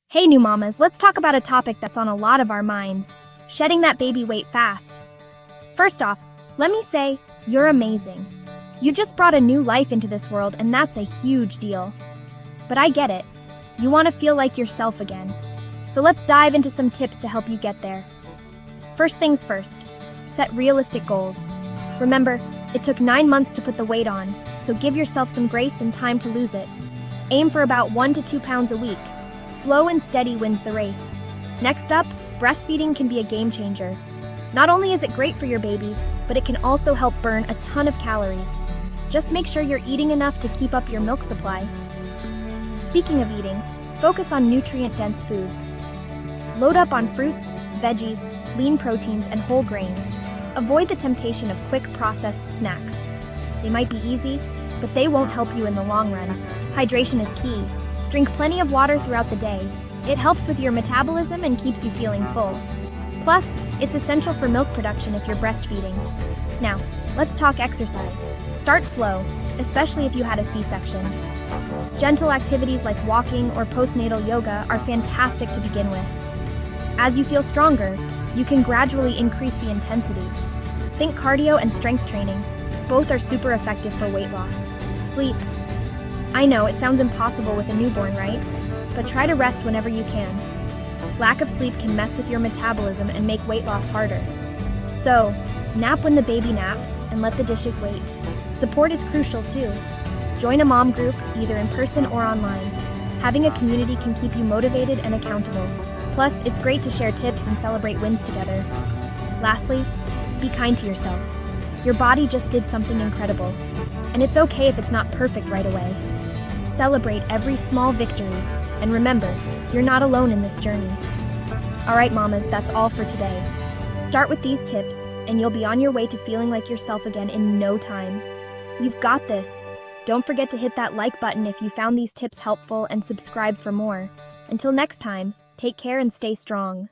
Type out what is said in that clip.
Hey new mamas, let's talk about a topic that's on a lot of our minds, shedding that baby weight fast. First off, let me say, you're amazing. You just brought a new life into this world and that's a huge deal. But I get it. You want to feel like yourself again. So let's dive into some tips to help you get there. First things first, set realistic goals. Remember, it took 9 months to put the weight on, so give yourself some grace and time to lose it. Aim for about 1 to 2 pounds a week. Slow and steady wins the race. Next up, breastfeeding can be a game changer. Not only is it great for your baby, but it can also help burn a ton of calories. Just make sure you're eating enough to keep up your milk supply. Speaking of eating, focus on nutrient-dense foods. Load up on fruits, veggies, lean proteins, and whole grains. Avoid the temptation of quick processed snacks. They might be easy, but they won't help you in the long run. Hydration is key. Drink plenty of water throughout the day. It helps with your metabolism and keeps you feeling full. Plus, it's essential for milk production if you're breastfeeding. Now, let's talk exercise. Start slow, especially if you had a C-section. Gentle activities like walking or postnatal yoga are fantastic to begin with. As you feel stronger, you can gradually increase the intensity. Think cardio and strength training. Both are super effective for weight loss. Sleep. I know, it sounds impossible with a newborn, right? But try to rest whenever you can. Lack of sleep can mess with your metabolism and make weight loss harder. So, nap when the baby naps and let the dishes wait. Support is crucial too. Join a mom group, either in person or online. Having a community can keep you motivated and accountable. Plus, it's great to share tips and celebrate wins together. Lastly, be kind to yourself. Your body just did something incredible, and it's okay if it's not perfect right away. Celebrate every small victory, and remember, you're not alone in this journey. Alright mamas, that's all for today. Start with these tips, and you'll be on your way to feeling like yourself again in no time. You've got this. Don't forget to hit that like button if you found these tips helpful and subscribe for more. Until next time, take care and stay strong.